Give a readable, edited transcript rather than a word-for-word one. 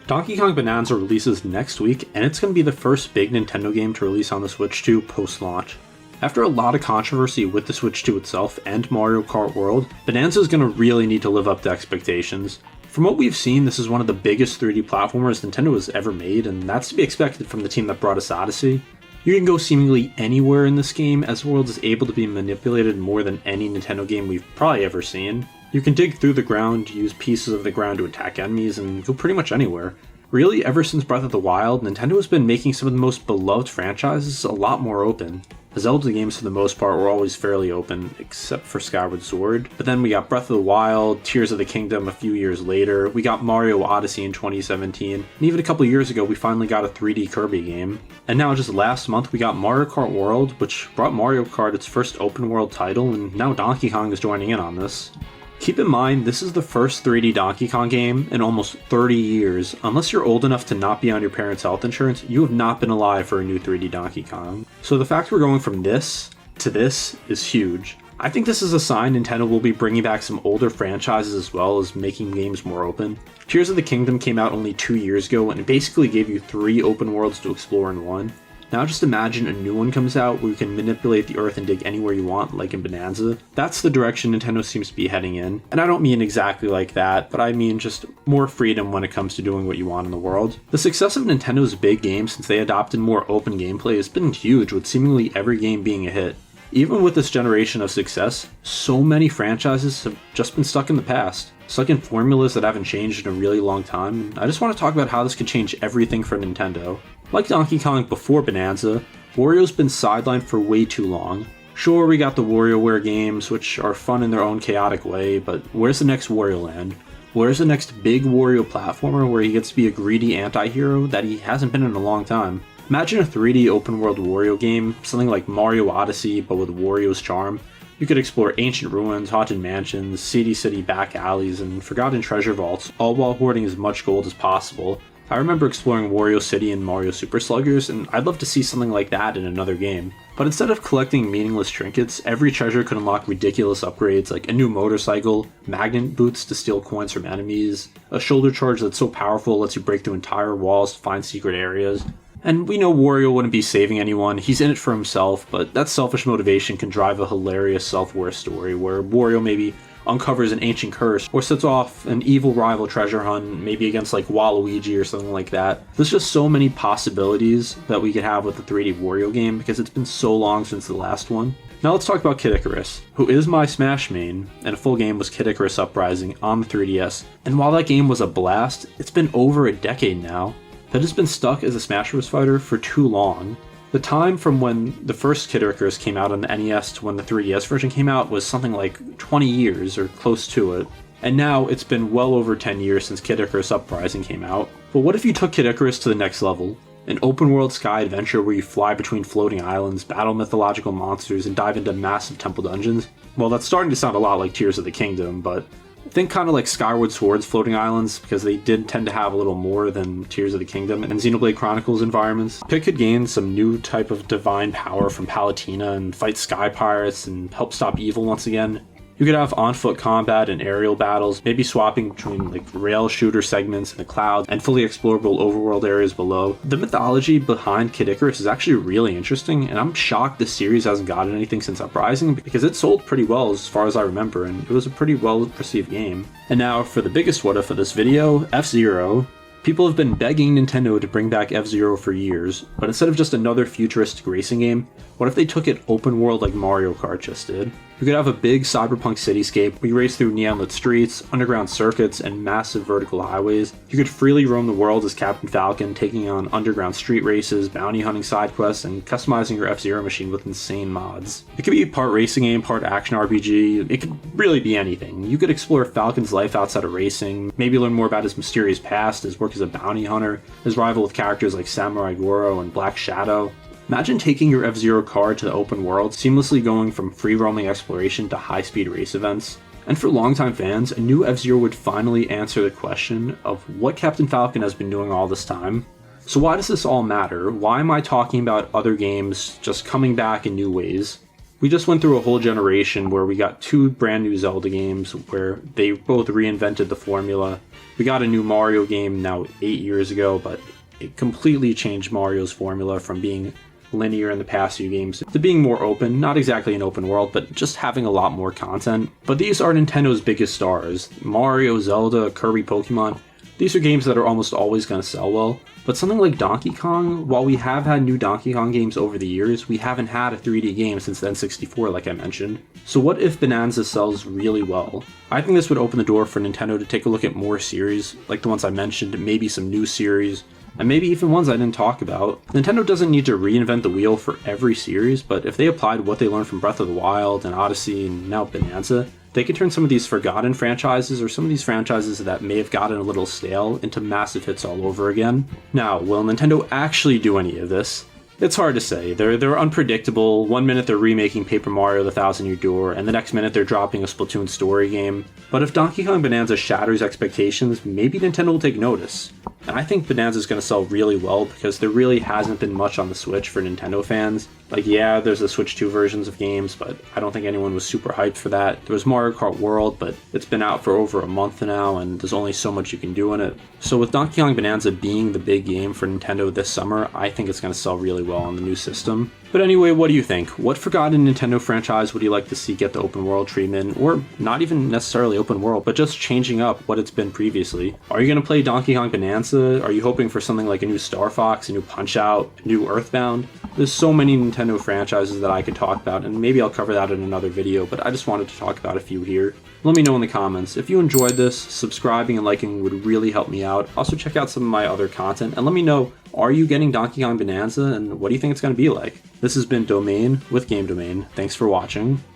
Donkey Kong Bananza releases next week, and it's going to be the first big Nintendo game to release on the Switch 2 post-launch. After a lot of controversy with the Switch 2 itself and Mario Kart World, Bonanza is going to really need to live up to expectations. From what we've seen, this is one of the biggest 3D platformers Nintendo has ever made, and that's to be expected from the team that brought us Odyssey. You can go seemingly anywhere in this game, as the world is able to be manipulated more than any Nintendo game we've probably ever seen. You can dig through the ground, use pieces of the ground to attack enemies, and go pretty much anywhere. Really, ever since Breath of the Wild, Nintendo has been making some of the most beloved franchises a lot more open. The Zelda games, for the most part, were always fairly open, except for Skyward Sword. But then we got Breath of the Wild, Tears of the Kingdom a few years later, we got Mario Odyssey in 2017, and even a couple years ago we finally got a 3D Kirby game. And now just last month we got Mario Kart World, which brought Mario Kart its first open world title, and now Donkey Kong is joining in on this. Keep in mind, this is the first 3D Donkey Kong game in almost 30 years. Unless you're old enough to not be on your parents' health insurance, you have not been alive for a new 3D Donkey Kong. So the fact we're going from this to this is huge. I think this is a sign Nintendo will be bringing back some older franchises as well as making games more open. Tears of the Kingdom came out only 2 years ago and it basically gave you 3 open worlds to explore in one. Now just imagine a new one comes out where you can manipulate the earth and dig anywhere you want, like in Bonanza. That's the direction Nintendo seems to be heading in. And I don't mean exactly like that, but I mean just more freedom when it comes to doing what you want in the world. The success of Nintendo's big games since they adopted more open gameplay has been huge, with seemingly every game being a hit. Even with this generation of success, so many franchises have just been stuck in the past. Stuck in formulas that haven't changed in a really long time, and I just want to talk about how this could change everything for Nintendo. Like Donkey Kong before Bonanza, Wario's been sidelined for way too long. Sure, we got the WarioWare games, which are fun in their own chaotic way, but where's the next Wario Land? Where's the next big Wario platformer where he gets to be a greedy anti-hero that he hasn't been in a long time? Imagine a 3D open-world Wario game, something like Mario Odyssey but with Wario's charm. You could explore ancient ruins, haunted mansions, seedy city back alleys, and forgotten treasure vaults, all while hoarding as much gold as possible. I remember exploring Wario City in Mario Super Sluggers, and I'd love to see something like that in another game. But instead of collecting meaningless trinkets, every treasure could unlock ridiculous upgrades like a new motorcycle, magnet boots to steal coins from enemies, a shoulder charge that's so powerful it lets you break through entire walls to find secret areas. And we know Wario wouldn't be saving anyone, he's in it for himself, but that selfish motivation can drive a hilarious self-worth story where Wario maybe uncovers an ancient curse or sets off an evil rival treasure hunt, maybe against like Waluigi or something like that. There's just so many possibilities that we could have with the 3D Wario game because it's been so long since the last one. Now let's talk about Kid Icarus, who is my Smash main, and a full game was Kid Icarus Uprising on the 3DS. And while that game was a blast, it's been over a decade now. That has been stuck as a Smash Bros. Fighter for too long. The time from when the first Kid Icarus came out on the NES to when the 3DS version came out was something like 20 years or close to it. And now it's been well over 10 years since Kid Icarus Uprising came out. But what if you took Kid Icarus to the next level? An open world sky adventure where you fly between floating islands, battle mythological monsters, and dive into massive temple dungeons? Well, that's starting to sound a lot like Tears of the Kingdom, but think kind of like Skyward Sword's floating islands, because they did tend to have a little more than Tears of the Kingdom and Xenoblade Chronicles environments. Pit could gain some new type of divine power from Palutena and fight sky pirates and help stop evil once again. You could have on-foot combat and aerial battles, maybe swapping between like rail shooter segments in the clouds and fully explorable overworld areas below. The mythology behind Kid Icarus is actually really interesting, and I'm shocked this series hasn't gotten anything since Uprising because it sold pretty well as far as I remember, and it was a pretty well-received game. And now for the biggest what if of this video, FZero. People have been begging Nintendo to bring back FZero for years, but instead of just another futuristic racing game, what if they took it open world like Mario Kart just did? You could have a big cyberpunk cityscape where you race through neon-lit streets, underground circuits, and massive vertical highways. You could freely roam the world as Captain Falcon, taking on underground street races, bounty hunting side quests, and customizing your FZero machine with insane mods. It could be part racing game, part action RPG, it could really be anything. You could explore Falcon's life outside of racing, maybe learn more about his mysterious past, his work as a bounty hunter, his rival with characters like Samurai Goro and Black Shadow. Imagine taking your F-Zero car to the open world, seamlessly going from free-roaming exploration to high-speed race events. And for longtime fans, a new F-Zero would finally answer the question of what Captain Falcon has been doing all this time. So why does this all matter? Why am I talking about other games just coming back in new ways? We just went through a whole generation where we got two brand new Zelda games where they both reinvented the formula. We got a new Mario game now 8 years ago, but it completely changed Mario's formula from being linear in the past few games to being more open, not exactly an open world, but just having a lot more content. But these are Nintendo's biggest stars. Mario, Zelda, Kirby, Pokemon. These are games that are almost always going to sell well. But something like Donkey Kong, while we have had new Donkey Kong games over the years, we haven't had a 3D game since the N64, like I mentioned. So what if Bonanza sells really well? I think this would open the door for Nintendo to take a look at more series, like the ones I mentioned, maybe some new series, and maybe even ones I didn't talk about. Nintendo doesn't need to reinvent the wheel for every series, but if they applied what they learned from Breath of the Wild and Odyssey and now Bonanza, they could turn some of these forgotten franchises or some of these franchises that may have gotten a little stale into massive hits all over again. Now, will Nintendo actually do any of this? It's hard to say. They're unpredictable. One minute they're remaking Paper Mario The Thousand Year Door, and the next minute they're dropping a Splatoon story game. But if Donkey Kong Bonanza shatters expectations, maybe Nintendo will take notice. And I think Bonanza is going to sell really well because there really hasn't been much on the Switch for Nintendo fans. Like, yeah, there's the Switch 2 versions of games, but I don't think anyone was super hyped for that. There was Mario Kart World, but it's been out for over a month now, and there's only so much you can do in it. So with Donkey Kong Bonanza being the big game for Nintendo this summer, I think it's going to sell really well on the new system. But anyway, what do you think? What forgotten Nintendo franchise would you like to see get the open world treatment? Or not even necessarily open world, but just changing up what it's been previously? Are you going to play Donkey Kong Bonanza? Are you hoping for something like a new Star Fox, a new Punch-Out, a new Earthbound? There's so many Nintendo franchises that I could talk about, and maybe I'll cover that in another video, but I just wanted to talk about a few here. Let me know in the comments. If you enjoyed this, subscribing and liking would really help me out. Also check out some of my other content, and let me know, are you getting Donkey Kong Bonanza, and what do you think it's going to be like? This has been Domain with Game Domain. Thanks for watching.